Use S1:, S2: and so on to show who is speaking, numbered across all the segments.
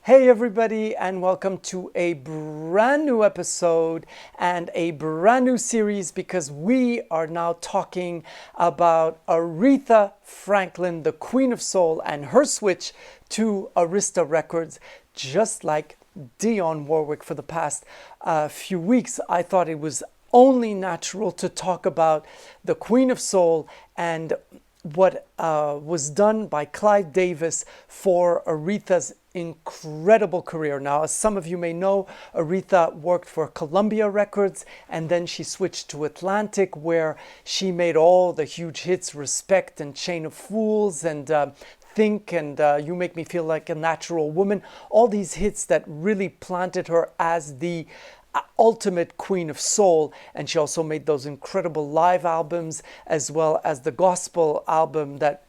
S1: Hey everybody, and welcome to a brand new episode and a brand new series because we are now talking about Aretha Franklin, the Queen of Soul, and her switch to Arista Records, just like Dionne Warwick for the past few weeks. I thought it was only natural to talk about the Queen of Soul and what was done by Clive Davis for Aretha's incredible career. Now, as some of you may know, Aretha worked for Columbia Records and then she switched to Atlantic, where she made all the huge hits, Respect and Chain of Fools and Think and You Make Me Feel Like a Natural Woman. All these hits that really planted her as the ultimate queen of soul. And she also made those incredible live albums as well as the gospel album that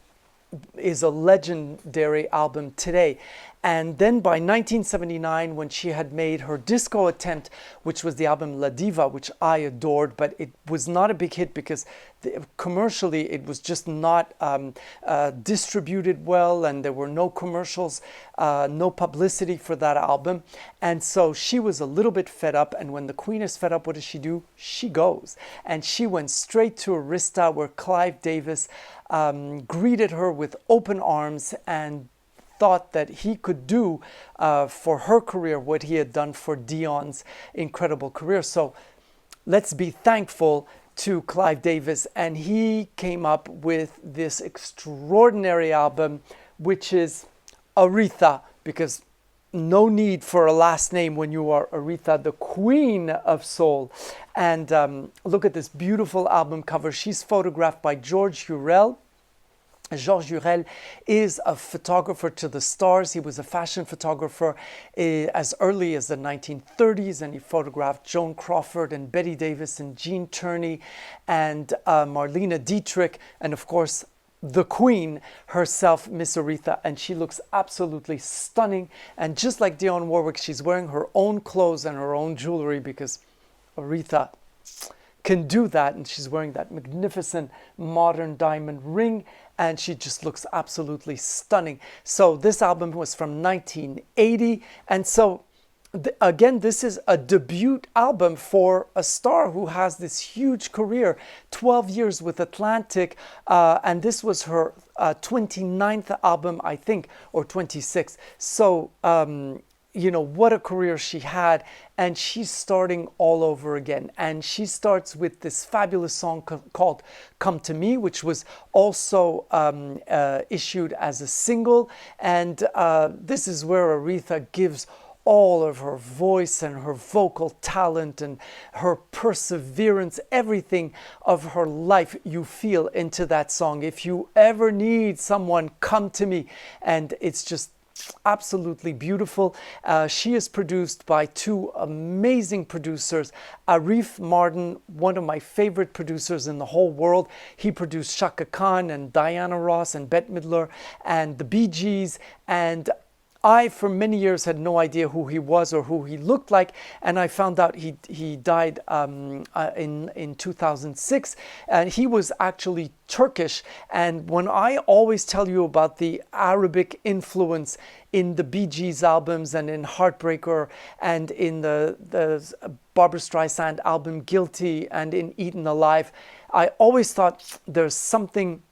S1: is a legendary album today. And then by 1979, when she had made her disco attempt, which was the album La Diva, which I adored, but it was not a big hit because commercially it was just not distributed well, and there were no commercials, no publicity for that album. And so she was a little bit fed up. And when the queen is fed up, what does she do? She goes. And she went straight to Arista, where Clive Davis greeted her with open arms and thought that he could do for her career what he had done for Dionne's incredible career. So let's be thankful to Clive Davis, and he came up with this extraordinary album, which is Aretha, because no need for a last name when you are Aretha, the Queen of Soul. And look at this beautiful album cover. She's photographed by Georges Hurel. Georges Hurel is a photographer to the stars. He was a fashion photographer as early as the 1930s, and he photographed Joan Crawford and Betty Davis and Jean Turney and Marlene Dietrich, and of course the Queen herself, Miss Aretha. And she looks absolutely stunning. And just like Dionne Warwick, she's wearing her own clothes and her own jewelry, because Aretha can do that. And she's wearing that magnificent modern diamond ring, and she just looks absolutely stunning. So this album was from 1980. And so again, this is a debut album for a star who has this huge career, 12 years with Atlantic, and this was her 29th album, I think, or 26th. So what a career she had. And she's starting all over again. And she starts with this fabulous song called Come to Me, which was also issued as a single. And this is where Aretha gives all of her voice and her vocal talent and her perseverance, everything of her life you feel into that song. If you ever need someone, come to me. And it's just absolutely beautiful. She is produced by two amazing producers. Arif Mardin, one of my favorite producers in the whole world. He produced Chaka Khan and Diana Ross and Bette Midler and the Bee Gees. And I, for many years, had no idea who he was or who he looked like, and I found out he died in 2006, and he was actually Turkish. And when I always tell you about the Arabic influence in the Bee Gees albums and in Heartbreaker and in the Barbra Streisand album Guilty and in Eaten Alive, I always thought there's something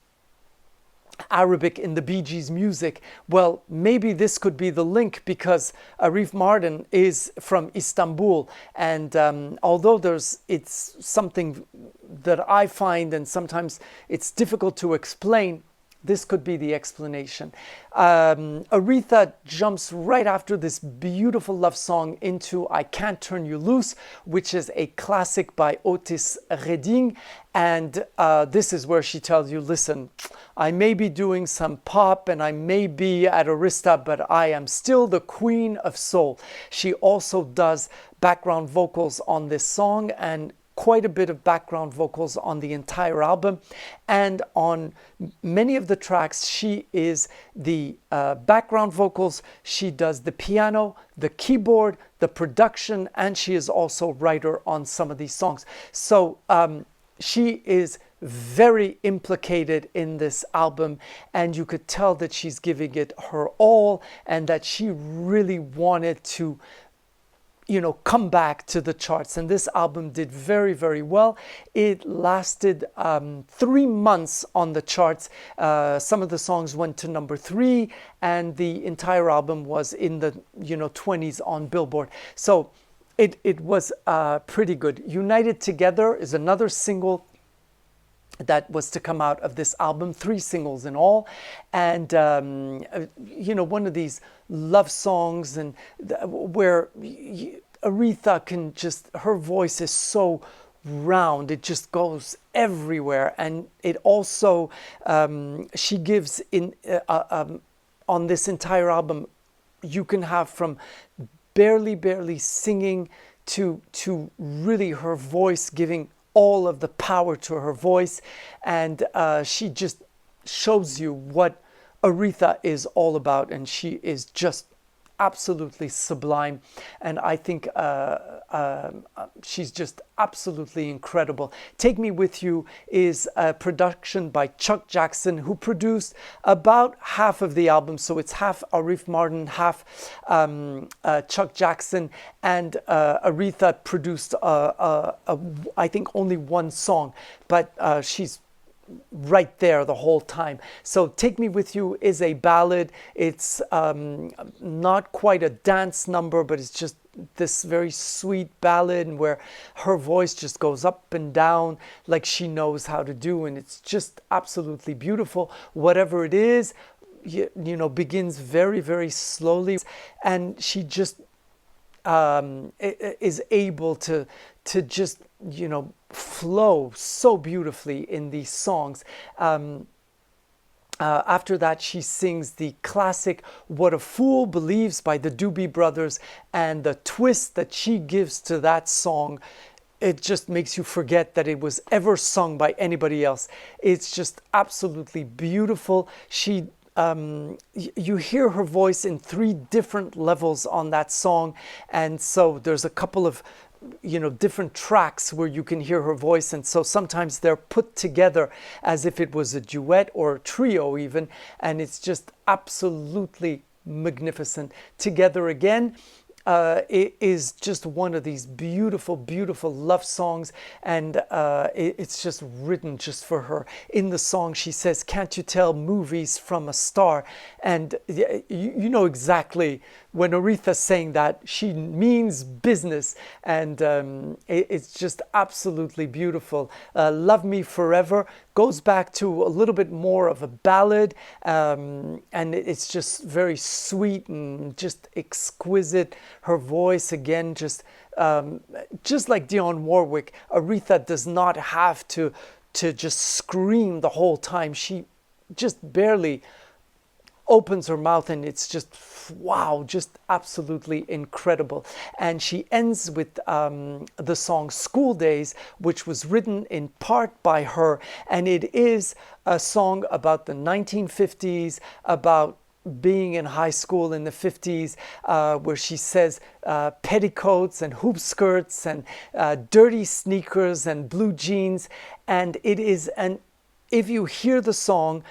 S1: Arabic in the Bee Gees music. Well, maybe this could be the link, because Arif Mardin is from Istanbul, and although it's something that I find, and sometimes it's difficult to explain, this could be the explanation. Aretha jumps right after this beautiful love song into I Can't Turn You Loose, which is a classic by Otis Redding. And this is where she tells you, listen, I may be doing some pop and I may be at Arista, but I am still the Queen of Soul. She also does background vocals on this song, and quite a bit of background vocals on the entire album. And on many of the tracks, she is the background vocals. She does the piano, the keyboard, the production, and she is also writer on some of these songs. So she is very implicated in this album, and you could tell that she's giving it her all and that she really wanted to come back to the charts. And this album did very, very well. It lasted 3 months on the charts. Some of the songs went to number 3, and the entire album was in the 20s on Billboard. So it was pretty good. United Together is another single that was to come out of this album, 3 singles in all. And one of these love songs, and where Aretha can just, her voice is so round, it just goes everywhere. And it also, she gives in on this entire album, you can have from barely singing to really her voice giving all of the power to her voice. And she just shows you what Aretha is all about, and she is just absolutely sublime. And I think she's just absolutely incredible. Take Me With You is a production by Chuck Jackson, who produced about half of the album. So it's half Arif Mardin, half Chuck Jackson, and Aretha produced I think only 1 song, but she's right there the whole time. So Take Me With You is a ballad. It's not quite a dance number, but it's just this very sweet ballad where her voice just goes up and down like she knows how to do, and it's just absolutely beautiful. Whatever it is, begins very, very slowly, and she just is able to just flow so beautifully in these songs. After that, she sings the classic What a Fool Believes by the Doobie Brothers, and the twist that she gives to that song, it just makes you forget that it was ever sung by anybody else. It's just absolutely beautiful. She you hear her voice in 3 different levels on that song, and so there's a couple of different tracks where you can hear her voice, and so sometimes they're put together as if it was a duet or a trio even, and it's just absolutely magnificent. Together Again, it is just one of these beautiful, beautiful love songs, and it's just written just for her. In the song, she says, "Can't you tell movies from a star?" And you know exactly when Aretha's saying that, she means business, and it's just absolutely beautiful. Love Me Forever goes back to a little bit more of a ballad, and it's just very sweet and just exquisite. Her voice, again, just like Dionne Warwick, Aretha does not have to just scream the whole time. She just barely opens her mouth, and it's just, wow, just absolutely incredible. And she ends with the song School Days, which was written in part by her, and it is a song about the 1950s, about being in high school in the 50s, where she says petticoats and hoop skirts and dirty sneakers and blue jeans. And it is, and if you hear the song,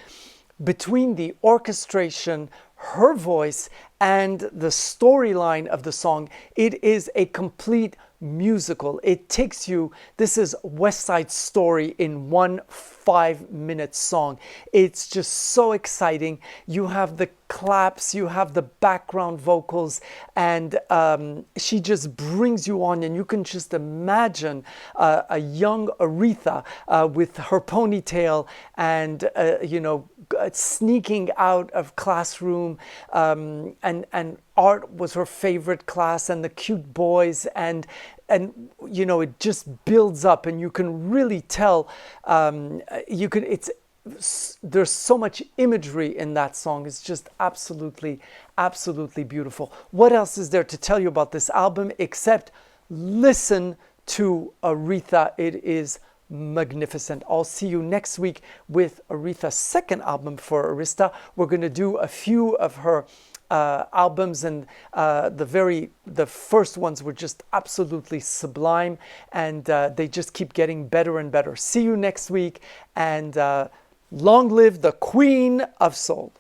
S1: between the orchestration, her voice, and the storyline of the song, it is a complete musical. It takes you, this is West Side Story in one 5-minute song. It's just so exciting. You have the claps, you have the background vocals, and she just brings you on, and you can just imagine a young Aretha with her ponytail and sneaking out of classroom, and art was her favorite class, and the cute boys, and it just builds up, and you can really tell, there's so much imagery in that song. It's just absolutely beautiful. What else is there to tell you about this album except listen to Aretha? It is magnificent. I'll see you next week with Aretha's second album for Arista. We're going to do a few of her albums, and the first ones were just absolutely sublime, and they just keep getting better and better. See you next week, and long live the Queen of Soul.